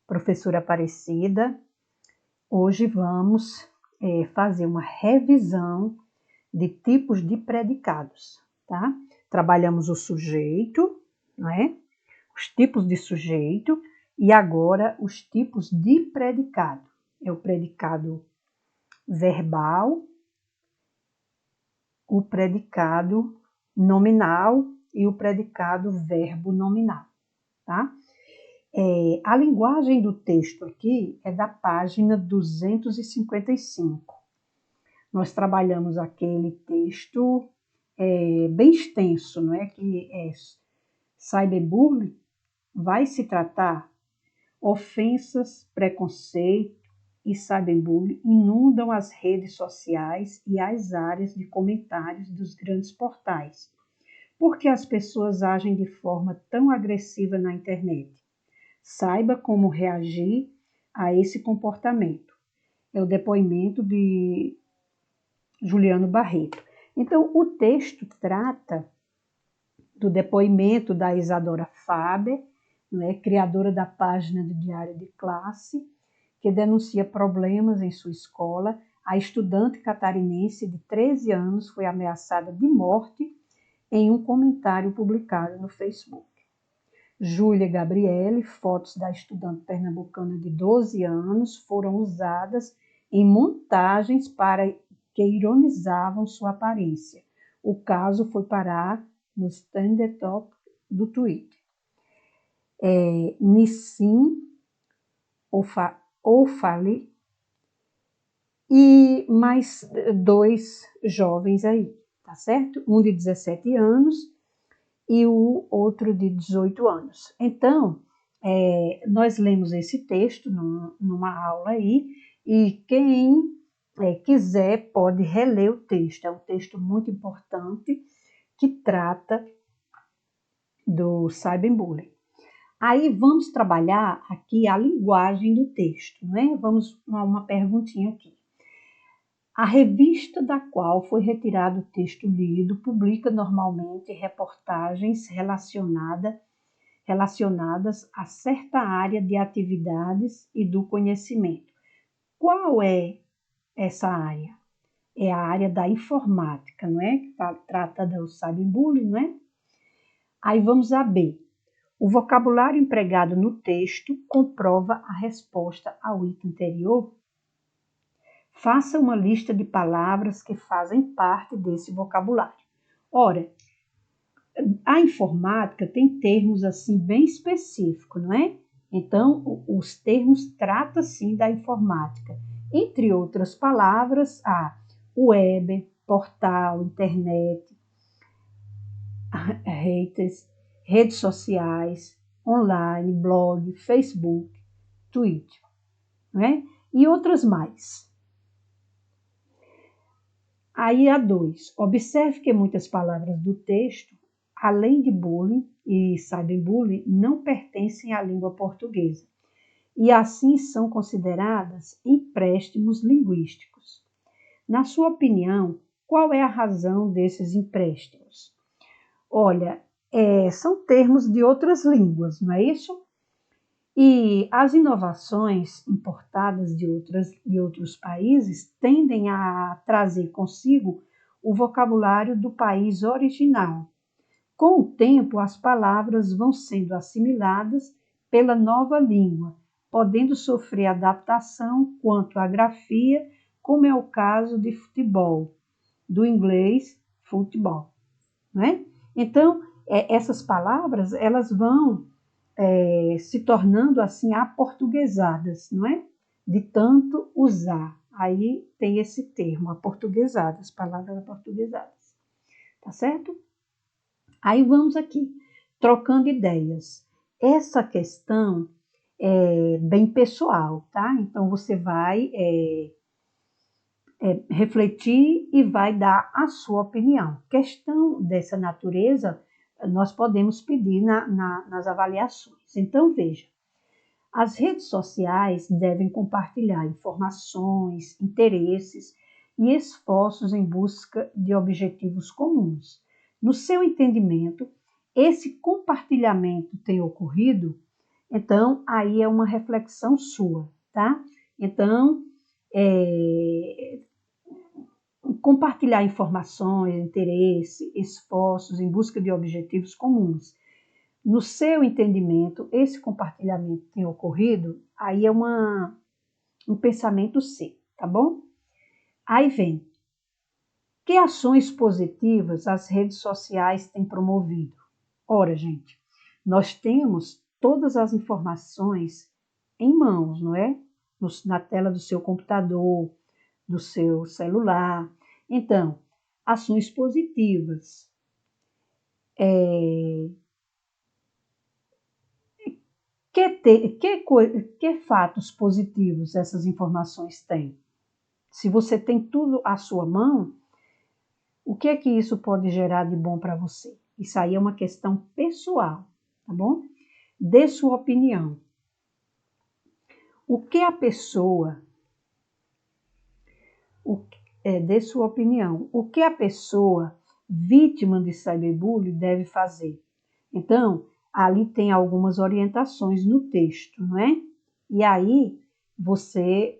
Professora Aparecida. Hoje vamos fazer uma revisão de tipos de predicados, tá? Trabalhamos o sujeito, não é? Os tipos de sujeito e agora os tipos de predicado. É o predicado verbal, o predicado nominal e o predicado verbo nominal, tá? A linguagem do texto aqui é da página 255. Nós trabalhamos aquele texto bem extenso, não é? Que é cyberbullying, vai se tratar ofensas, preconceito e cyberbullying inundam as redes sociais e as áreas de comentários dos grandes portais. Por que as pessoas agem de forma tão agressiva na internet? Saiba como reagir a esse comportamento. É o depoimento de Juliano Barreto. Então, o texto trata do depoimento da Isadora Faber, não é, criadora da página do Diário de Classe, que denuncia problemas em sua escola. A estudante catarinense de 13 anos foi ameaçada de morte em um comentário publicado no Facebook. Júlia Gabriele, fotos da estudante pernambucana de 12 anos foram usadas em montagens que ironizavam sua aparência. O caso foi parar no Trending Top do Twitter. Nissim Oufali e mais 2 jovens aí, tá certo? Um de 17 anos e o outro de 18 anos. Então, nós lemos esse texto numa aula aí, e quem quiser pode reler o texto. É um texto muito importante que trata do cyberbullying. Aí vamos trabalhar aqui a linguagem do texto, né? Vamos a uma perguntinha aqui. A revista da qual foi retirado o texto lido publica normalmente reportagens relacionadas a certa área de atividades e do conhecimento. Qual é essa área? É a área da informática, não é? Que trata do cyberbullying, não é? Aí vamos a B. O vocabulário empregado no texto comprova a resposta ao item anterior. Faça uma lista de palavras que fazem parte desse vocabulário. Ora, a informática tem termos assim bem específicos, não é? Então, os termos tratam sim da informática. Entre outras palavras, há web, portal, internet, redes sociais, online, blog, Facebook, Twitter, não é? E outras mais. Aí a 2. Observe que muitas palavras do texto, além de bullying e cyberbullying, não pertencem à língua portuguesa e assim são consideradas empréstimos linguísticos. Na sua opinião, qual é a razão desses empréstimos? Olha, são termos de outras línguas, não é isso? E as inovações importadas de outros países tendem a trazer consigo o vocabulário do país original. Com o tempo, as palavras vão sendo assimiladas pela nova língua, podendo sofrer adaptação quanto à grafia, como é o caso de futebol, do inglês futebol, não é? Então, essas palavras, elas vão se tornando assim aportuguesadas, não é? De tanto usar. Aí tem esse termo, aportuguesadas, palavras aportuguesadas. Tá certo? Aí vamos aqui, trocando ideias. Essa questão é bem pessoal, tá? Então você vai refletir e vai dar a sua opinião. Questão dessa natureza, nós podemos pedir nas avaliações. Então, veja, as redes sociais devem compartilhar informações, interesses e esforços em busca de objetivos comuns. No seu entendimento, esse compartilhamento tem ocorrido? Então, aí é uma reflexão sua, tá? Então, compartilhar informações, interesse, esforços em busca de objetivos comuns. No seu entendimento, esse compartilhamento tem ocorrido, aí é um pensamento seu, tá bom? Aí vem, que ações positivas as redes sociais têm promovido? Ora, gente, nós temos todas as informações em mãos, não é? Na tela do seu computador, do seu celular. Então, ações positivas. Que fatos positivos essas informações têm? Se você tem tudo à sua mão, o que é que isso pode gerar de bom para você? Isso aí é uma questão pessoal, tá bom? Dê sua opinião. O que a pessoa... dê sua opinião. O que a pessoa vítima de cyberbullying deve fazer? Então, ali tem algumas orientações no texto, não é? E aí você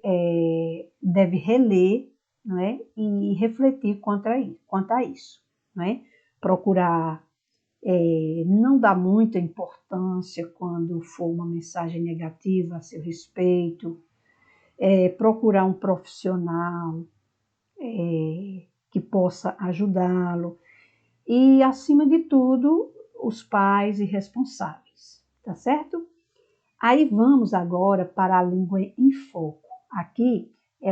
deve reler, não é? E refletir quanto a isso, não é? Procurar não dar muita importância quando for uma mensagem negativa a seu respeito, procurar um profissional que possa ajudá-lo e, acima de tudo, os pais e responsáveis, tá certo? Aí vamos agora para a língua em foco. Aqui é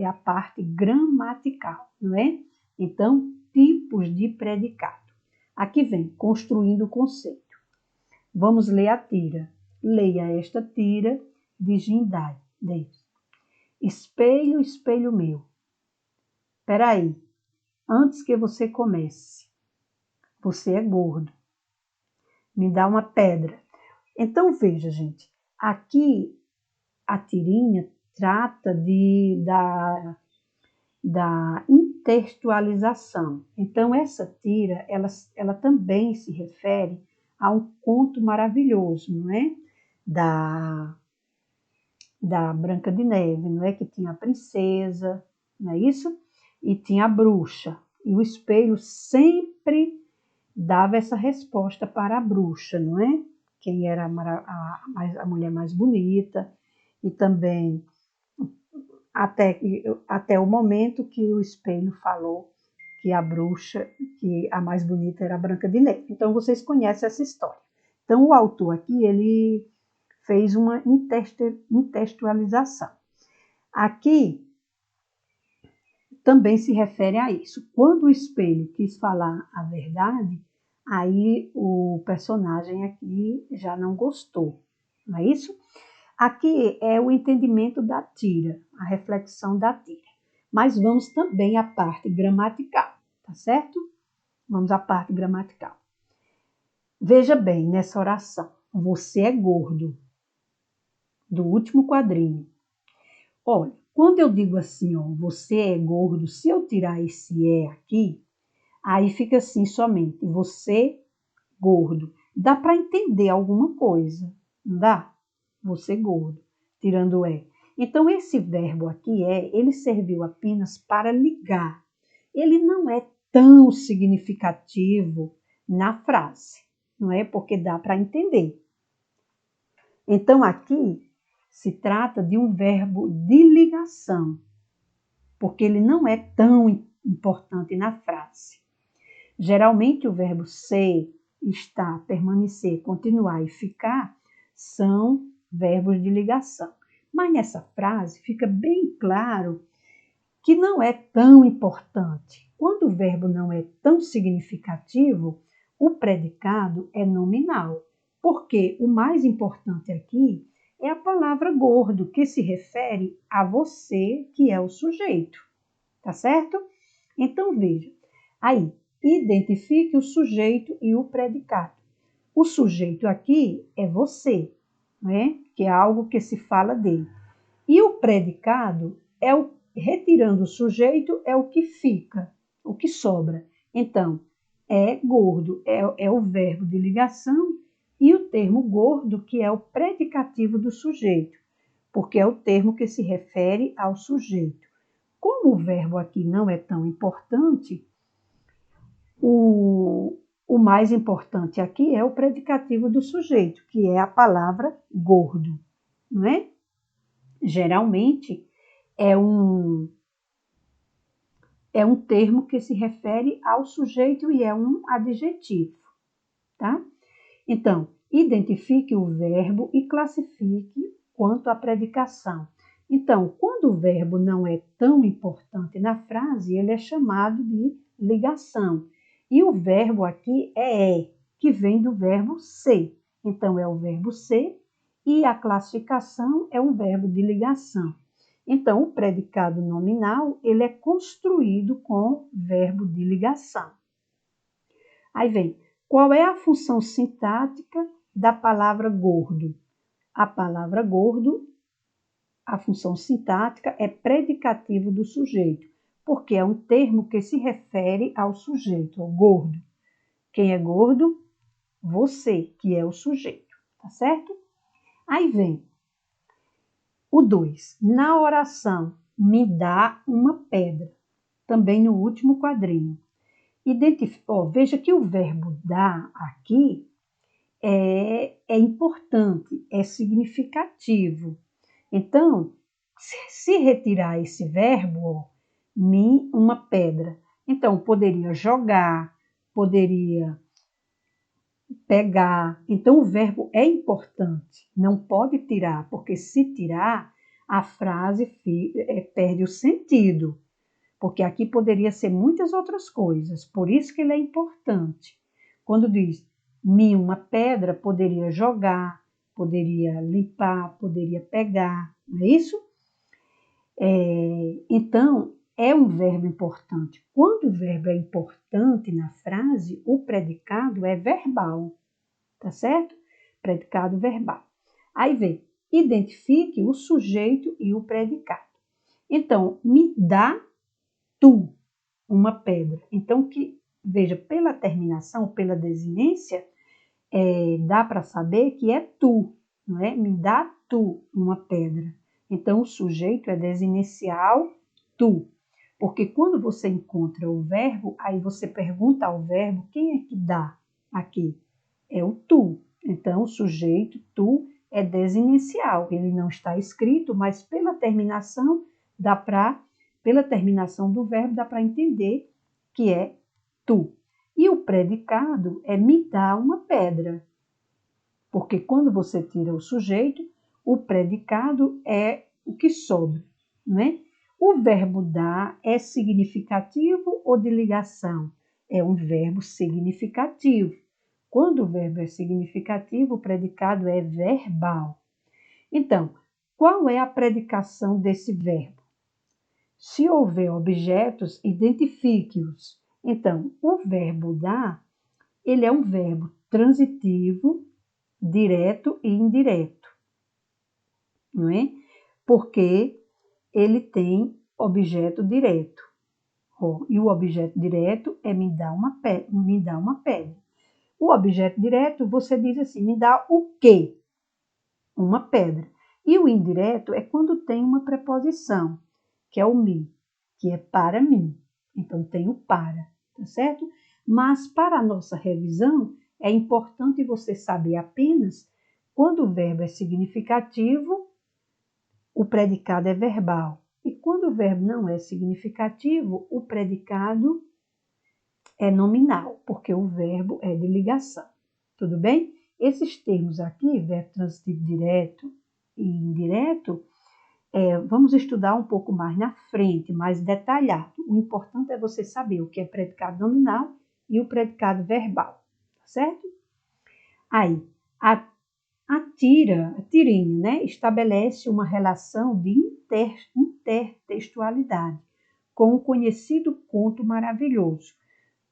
a parte gramatical, não é? Então, tipos de predicado. Aqui vem construindo o conceito. Vamos ler a tira. Leia esta tira de Jindai. Espelho, espelho meu. Peraí, antes que você comece, você é gordo. Me dá uma pedra. Então, veja, gente, aqui a tirinha trata da intertextualização. Então, essa tira, ela também se refere a um conto maravilhoso, não é? Da Branca de Neve, não é? Que tinha a princesa, não é isso? E tinha a bruxa. E o espelho sempre dava essa resposta para a bruxa, não é? Quem era a mulher mais bonita, e também até o momento que o espelho falou que a bruxa, que a mais bonita era a Branca de Neve. Então, vocês conhecem essa história. Então, o autor aqui, ele fez uma intertextualização. Aqui também se refere a isso. Quando o espelho quis falar a verdade, aí o personagem aqui já não gostou, não é isso? Aqui é o entendimento da tira, a reflexão da tira. Mas vamos também à parte gramatical, tá certo? Vamos à parte gramatical. Veja bem nessa oração. Você é gordo. Do último quadrinho. Olha, quando eu digo assim, ó, você é gordo, se eu tirar esse é aqui, aí fica assim somente, você gordo. Dá para entender alguma coisa, não dá? Você gordo, tirando o é. Então, esse verbo aqui ele serviu apenas para ligar. Ele não é tão significativo na frase, não é? Porque dá para entender. Então, aqui se trata de um verbo de ligação, porque ele não é tão importante na frase. Geralmente, o verbo ser, estar, permanecer, continuar e ficar são verbos de ligação. Mas nessa frase fica bem claro que não é tão importante. Quando o verbo não é tão significativo, o predicado é nominal, porque o mais importante aqui é a palavra gordo, que se refere a você, que é o sujeito. Tá certo? Então, veja. Aí, identifique o sujeito e o predicado. O sujeito aqui é você, né? Que é algo que se fala dele. E o predicado é retirando o sujeito, é o que fica, o que sobra. Então, é gordo, é o verbo de ligação e o termo gordo, que é o predicativo do sujeito, porque é o termo que se refere ao sujeito. Como o verbo aqui não é tão importante, o mais importante aqui é o predicativo do sujeito, que é a palavra gordo, não é? Geralmente é um termo que se refere ao sujeito e é um adjetivo, tá? Então, identifique o verbo e classifique quanto à predicação. Então, quando o verbo não é tão importante na frase, ele é chamado de ligação. E o verbo aqui é, que vem do verbo ser. Então, é o verbo ser e a classificação é um verbo de ligação. Então, o predicado nominal, ele é construído com verbo de ligação. Aí vem, qual é a função sintática da palavra gordo? A palavra gordo, a função sintática é predicativo do sujeito, porque é um termo que se refere ao sujeito, ao gordo. Quem é gordo? Você, que é o sujeito, tá certo? Aí vem o 2. Na oração, me dá uma pedra, também no último quadrinho. Veja que o verbo dar aqui é importante, é significativo. Então, se retirar esse verbo, me, uma pedra, então poderia jogar, poderia pegar. Então, o verbo é importante, não pode tirar, porque se tirar, a frase perde o sentido, porque aqui poderia ser muitas outras coisas, por isso que ele é importante. Quando diz me uma pedra, poderia jogar, poderia limpar, poderia pegar, não é isso? Então, é um verbo importante. Quando o verbo é importante na frase, o predicado é verbal, tá certo? Predicado verbal. Aí vem, identifique o sujeito e o predicado. Então, me dá tu uma pedra. Então, veja, pela terminação, pela desinência, dá para saber que é tu, não é? Me dá tu uma pedra. Então, o sujeito é desinicial tu. Porque quando você encontra o verbo, aí você pergunta ao verbo quem é que dá aqui? É o tu. Então, o sujeito tu é desinicial. Ele não está escrito, mas pela terminação pela terminação do verbo dá para entender que é tu. E o predicado é me dá uma pedra. Porque quando você tira o sujeito, o predicado é o que sobra, não é? O verbo dar é significativo ou de ligação? É um verbo significativo. Quando o verbo é significativo, o predicado é verbal. Então, qual é a predicação desse verbo? Se houver objetos, identifique-os. Então, o verbo dar, ele é um verbo transitivo, direto e indireto, não é? Porque ele tem objeto direto. E o objeto direto é me dá uma pedra. O objeto direto, você diz assim, me dá o quê? Uma pedra. E o indireto é quando tem uma preposição, que é o me, que é para mim. Então, tem o para, tá certo? Mas, para a nossa revisão, é importante você saber apenas quando o verbo é significativo, o predicado é verbal. E quando o verbo não é significativo, o predicado é nominal, porque o verbo é de ligação. Tudo bem? Esses termos aqui, verbo transitivo direto e indireto, vamos estudar um pouco mais na frente, mais detalhado. O importante é você saber o que é predicado nominal e o predicado verbal, tá certo? Aí, a tirinha, né, estabelece uma relação de intertextualidade com o conhecido conto maravilhoso.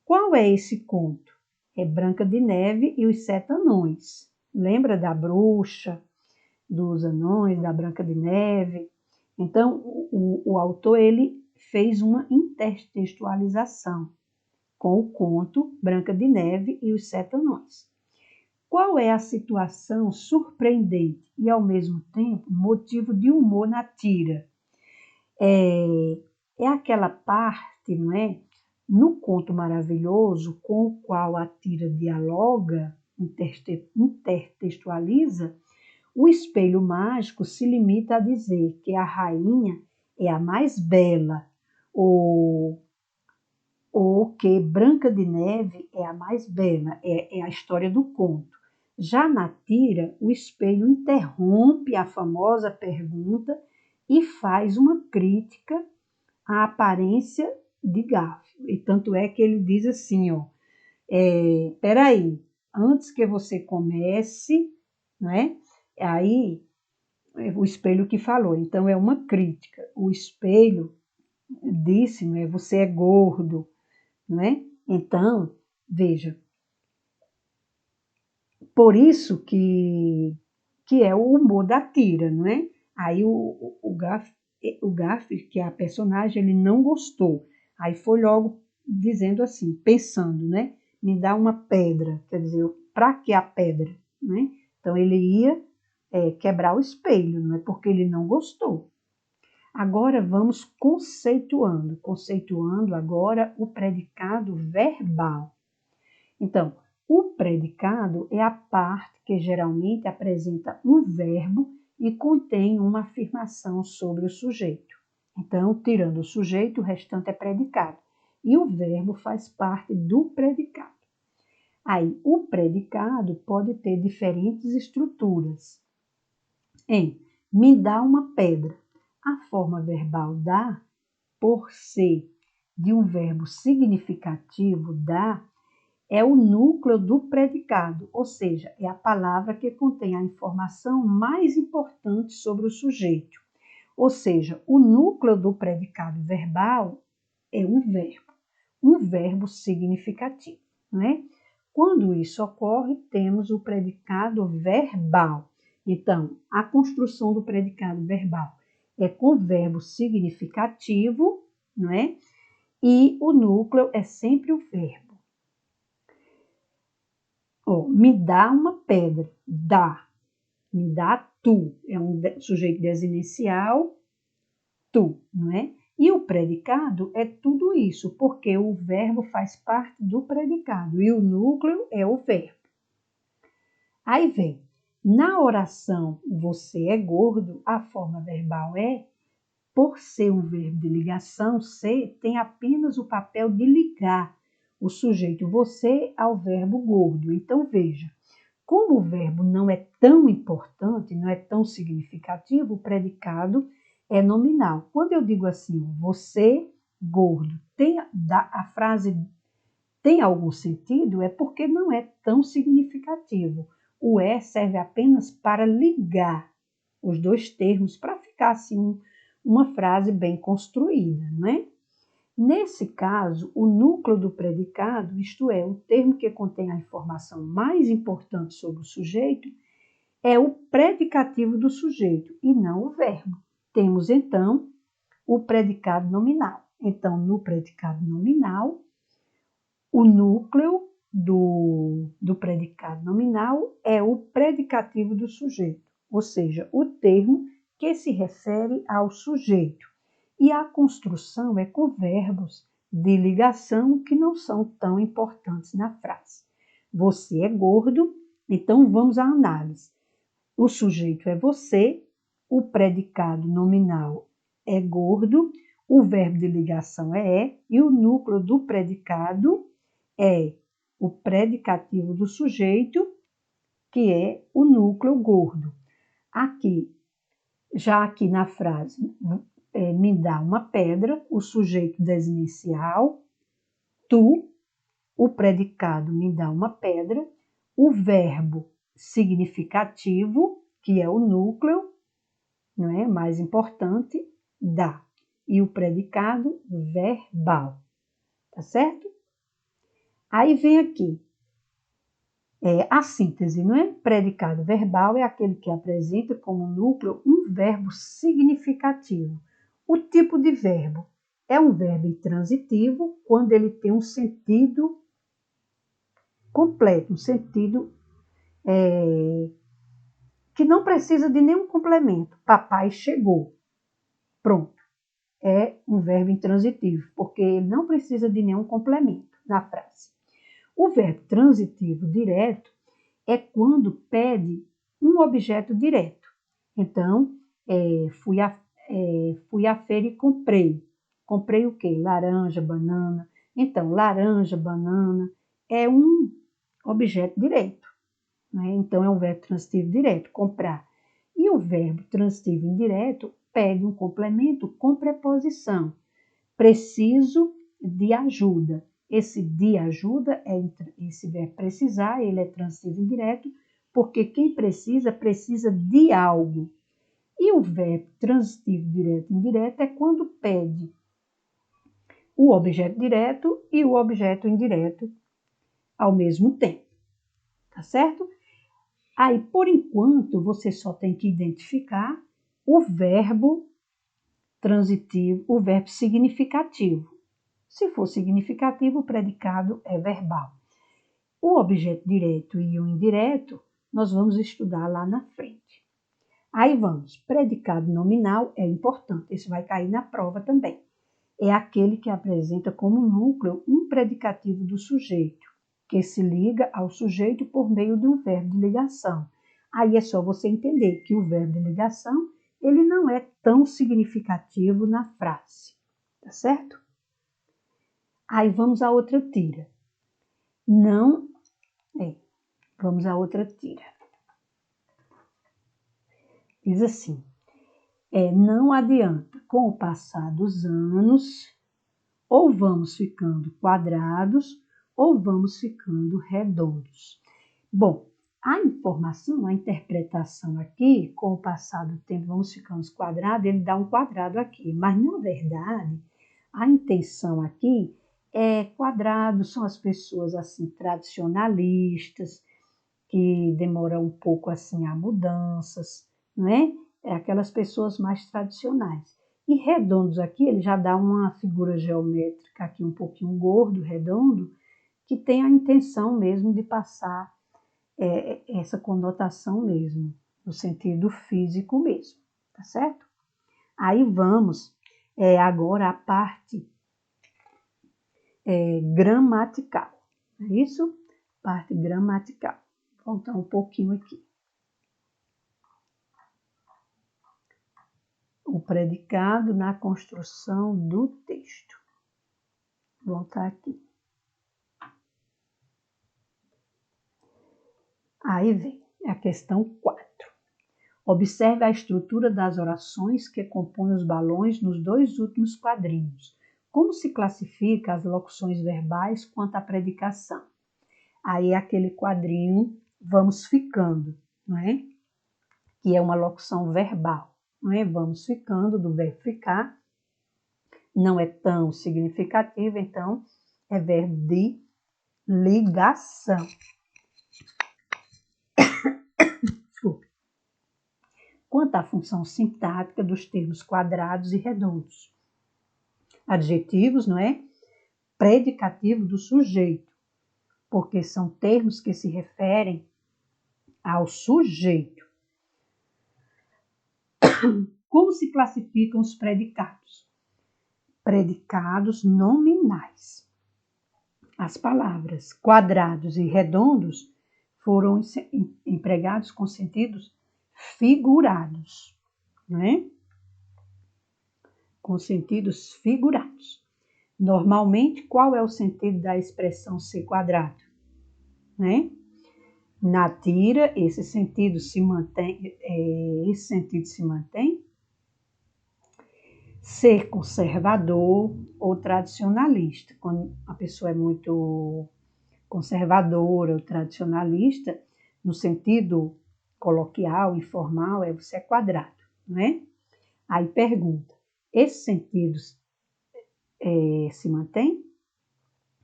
Qual é esse conto? É Branca de Neve e os Sete Anões. Lembra da bruxa, dos anões, da Branca de Neve? Então, o autor ele fez uma intertextualização com o conto Branca de Neve e os Sete Anões. Qual é a situação surpreendente e, ao mesmo tempo, motivo de humor na tira? É aquela parte, não é? No conto maravilhoso com o qual a tira dialoga, intertextualiza, o espelho mágico se limita a dizer que a rainha é a mais bela, ou que Branca de Neve é a mais bela, é a história do conto. Já na tira, o espelho interrompe a famosa pergunta e faz uma crítica à aparência de Garfield. E tanto é que ele diz assim, ó, peraí, antes que você comece, né? Aí o espelho que falou. Então é uma crítica. O espelho disse, né? Você é gordo, né? Então veja, por isso que é o humor da tira, não é? Aí o Garfield, que é a personagem, ele não gostou. Aí foi logo dizendo assim, pensando, né? Me dá uma pedra, quer dizer, para que a pedra, né? Então ele ia quebrar o espelho, não é? Porque ele não gostou. Agora vamos conceituando agora o predicado verbal. Então, o predicado é a parte que geralmente apresenta um verbo e contém uma afirmação sobre o sujeito. Então, tirando o sujeito, o restante é predicado. E o verbo faz parte do predicado. Aí, o predicado pode ter diferentes estruturas. Me dá uma pedra. A forma verbal dá, por ser de um verbo significativo, dá, é o núcleo do predicado, ou seja, é a palavra que contém a informação mais importante sobre o sujeito. Ou seja, o núcleo do predicado verbal é um verbo significativo, não é? Quando isso ocorre, temos o predicado verbal. Então, a construção do predicado verbal é com verbo significativo, não é? E o núcleo é sempre o verbo. Me dá uma pedra, dá. Me dá tu, é um sujeito desinicial, tu, não é? E o predicado é tudo isso, porque o verbo faz parte do predicado e o núcleo é o verbo. Aí vem, na oração você é gordo, a forma verbal por ser um verbo de ligação, ser tem apenas o papel de ligar o sujeito você ao verbo gordo. Então veja, como o verbo não é tão importante, não é tão significativo, o predicado é nominal. Quando eu digo assim, você gordo, a frase tem algum sentido, é porque não é tão significativo. O serve apenas para ligar os dois termos, para ficar assim uma frase bem construída, não é? Nesse caso, o núcleo do predicado, isto é, o termo que contém a informação mais importante sobre o sujeito, é o predicativo do sujeito e não o verbo. Temos então o predicado nominal. Então, no predicado nominal, o núcleo do predicado nominal é o predicativo do sujeito, ou seja, o termo que se refere ao sujeito. E a construção é com verbos de ligação que não são tão importantes na frase. Você é gordo, então vamos à análise. O sujeito é você, o predicado nominal é gordo, o verbo de ligação é e o núcleo do predicado é o predicativo do sujeito, que é o núcleo gordo. Já aqui na frase, me dá uma pedra, o sujeito desinicial, tu, o predicado me dá uma pedra, o verbo significativo, que é o núcleo, não é? Mais importante, dá. E o predicado verbal, tá certo? Aí vem aqui, a síntese, não é? Predicado verbal é aquele que apresenta como núcleo um verbo significativo. O tipo de verbo é um verbo intransitivo quando ele tem um sentido completo, um sentido que não precisa de nenhum complemento. Papai chegou. Pronto. É um verbo intransitivo, porque ele não precisa de nenhum complemento na frase. O verbo transitivo direto é quando pede um objeto direto. Então, fui à feira e comprei. Comprei o quê? Laranja, banana. Então, laranja, banana é um objeto direto. Né? Então, é um verbo transitivo direto, comprar. E o verbo transitivo indireto pede um complemento com preposição. Preciso de ajuda. Esse de ajuda, esse verbo precisar, ele é transitivo indireto, porque quem precisa, precisa de algo. E o verbo transitivo direto e indireto é quando pede o objeto direto e o objeto indireto ao mesmo tempo. Tá certo? Aí, por enquanto, você só tem que identificar o verbo transitivo, o verbo significativo. Se for significativo, o predicado é verbal. O objeto direto e o indireto, nós vamos estudar lá na frente. Aí vamos, predicado nominal é importante, isso vai cair na prova também. É aquele que apresenta como núcleo um predicativo do sujeito, que se liga ao sujeito por meio de um verbo de ligação. Aí é só você entender que o verbo de ligação, ele não é tão significativo na frase, tá certo? Aí vamos à outra tira. Vamos à outra tira. Diz assim, não adianta, com o passar dos anos, ou vamos ficando quadrados, ou vamos ficando redondos. Bom, a informação, a interpretação aqui, com o passar do tempo, vamos ficando quadrados, ele dá um quadrado aqui, mas na verdade, a intenção aqui é quadrados, são as pessoas assim tradicionalistas, que demoram um pouco assim a mudanças, não é? É aquelas pessoas mais tradicionais. E redondos aqui, ele já dá uma figura geométrica aqui um pouquinho gordo, redondo, que tem a intenção mesmo de passar essa conotação mesmo, no sentido físico mesmo, tá certo? Aí vamos agora à parte gramatical, é isso? Parte gramatical. Vou voltar um pouquinho aqui. O predicado na construção do texto. Vou voltar aqui. Aí vem a questão 4. Observe a estrutura das orações que compõem os balões nos 2 últimos quadrinhos. Como se classifica as locuções verbais quanto à predicação? Aí aquele quadrinho vamos ficando, não é? Que é uma locução verbal, não é? Vamos ficando, do verbo ficar, não é tão significativo, então é verbo de ligação. Desculpe. Quanto à função sintática dos termos quadrados e redondos. Adjetivos, não é? Predicativo do sujeito, porque são termos que se referem ao sujeito. Como se classificam os predicados? Predicados nominais. As palavras quadrados e redondos foram empregados com sentidos figurados, não é? Com sentidos figurados. Normalmente, qual é o sentido da expressão ser quadrado? Né? Na tira, esse sentido se mantém. Ser conservador ou tradicionalista. Quando a pessoa é muito conservadora ou tradicionalista, no sentido coloquial, informal, você é quadrado, não é? Aí pergunta, esses sentidos se mantém?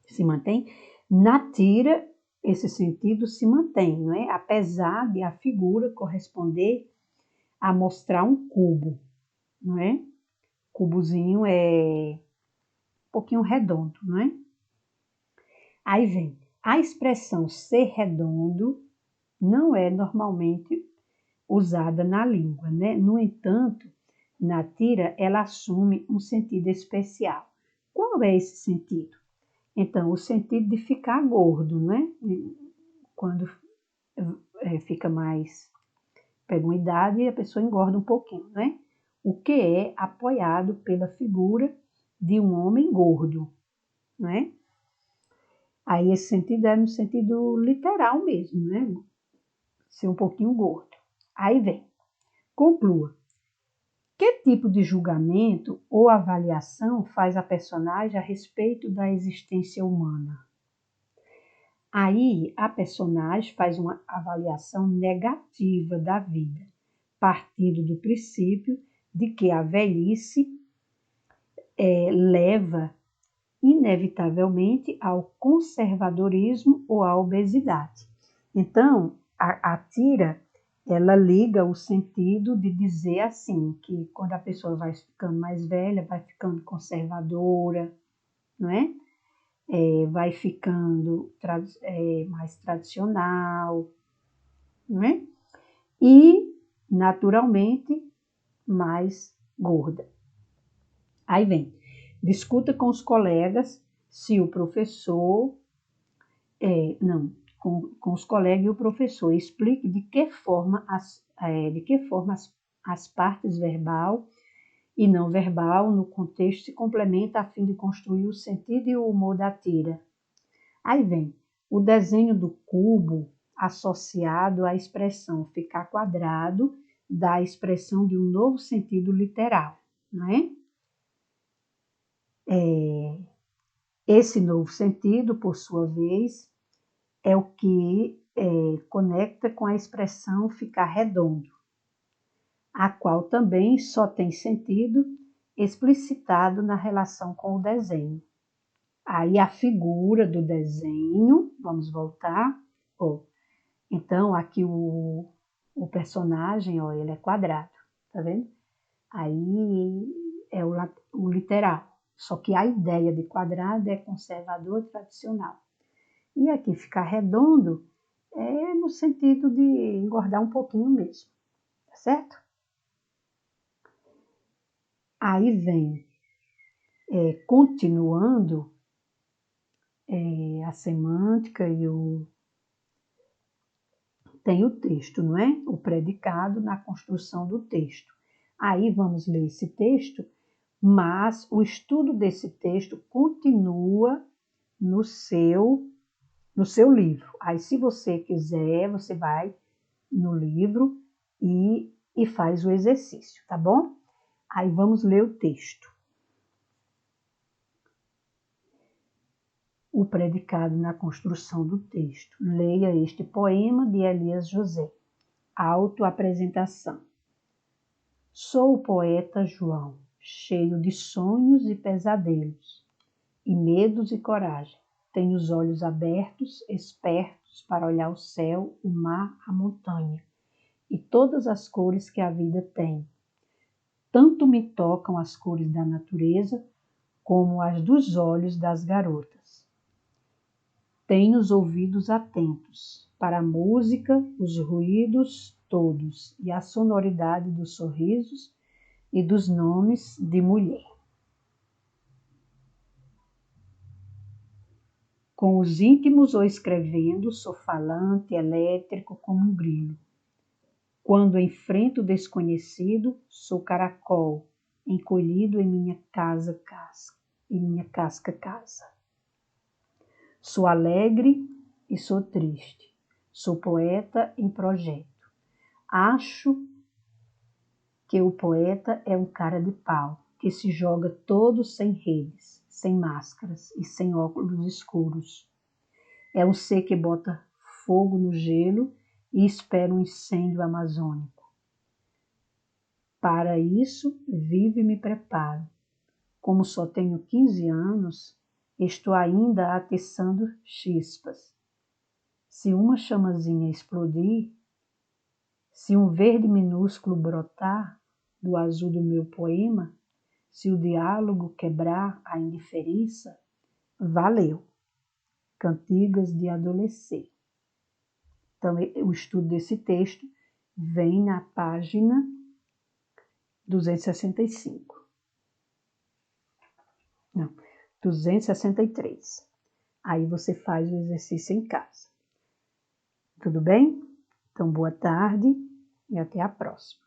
Se mantém? Na tira, esse sentido se mantém, não é? Apesar de a figura corresponder a mostrar um cubo, não é? Cubozinho é um pouquinho redondo, não é? Aí vem a expressão ser redondo não é normalmente usada na língua, né? No entanto, na tira, ela assume um sentido especial. Qual é esse sentido? Então, o sentido de ficar gordo, né? Quando fica mais, pega uma idade e a pessoa engorda um pouquinho, né? O que é apoiado pela figura de um homem gordo, né? Aí esse sentido é no sentido literal mesmo, né? Ser um pouquinho gordo. Aí vem, conclua. Que tipo de julgamento ou avaliação faz a personagem a respeito da existência humana? Aí a personagem faz uma avaliação negativa da vida, partindo do princípio de que a velhice leva inevitavelmente ao conservadorismo ou à obesidade. Então, a tira, ela liga o sentido de dizer assim, que quando a pessoa vai ficando mais velha, vai ficando conservadora, não é? Vai ficando mais tradicional, não é? E, naturalmente, mais gorda. Aí vem, discuta com os colegas se o professor, com os colegas e o professor, explique de que forma as partes verbal e não verbal no contexto se complementam a fim de construir o sentido e o humor da tira. Aí vem o desenho do cubo associado à expressão ficar quadrado, dá a expressão de um novo sentido literal, não é? Esse novo sentido, por sua vez, é o que conecta com a expressão ficar redondo, a qual também só tem sentido explicitado na relação com o desenho. Aí a figura do desenho, vamos voltar. Então, aqui o personagem, ele é quadrado, tá vendo? Aí é o literal. Só que a ideia de quadrado é conservador e tradicional. E aqui ficar redondo é no sentido de engordar um pouquinho mesmo, tá certo? Aí vem, continuando a semântica tem o texto, não é? O predicado na construção do texto. Aí vamos ler esse texto, mas o estudo desse texto continua no seu livro. Aí, se você quiser, você vai no livro e faz o exercício, tá bom? Aí vamos ler o texto. O predicado na construção do texto. Leia este poema de Elias José. Autoapresentação. Sou o poeta João, cheio de sonhos e pesadelos, e medos e coragem. Tenho os olhos abertos, espertos para olhar o céu, o mar, a montanha, e todas as cores que a vida tem. Tanto me tocam as cores da natureza, como as dos olhos das garotas. Tenho os ouvidos atentos para a música, os ruídos todos e a sonoridade dos sorrisos e dos nomes de mulher. Com os íntimos ou escrevendo, sou falante, elétrico como um grilo. Quando enfrento o desconhecido, sou caracol, encolhido em minha casca. Sou alegre e sou triste. Sou poeta em projeto. Acho que o poeta é um cara de pau, que se joga todo sem redes, sem máscaras e sem óculos escuros. É um ser que bota fogo no gelo e espera um incêndio amazônico. Para isso, vivo e me preparo. Como só tenho 15 anos, estou ainda atiçando chispas. Se uma chamazinha explodir, se um verde minúsculo brotar do azul do meu poema, se o diálogo quebrar a indiferença, valeu. Cantigas de adolescer. Então, o estudo desse texto vem na página 265. Não, 263. Aí você faz o exercício em casa. Tudo bem? Então, boa tarde e até a próxima.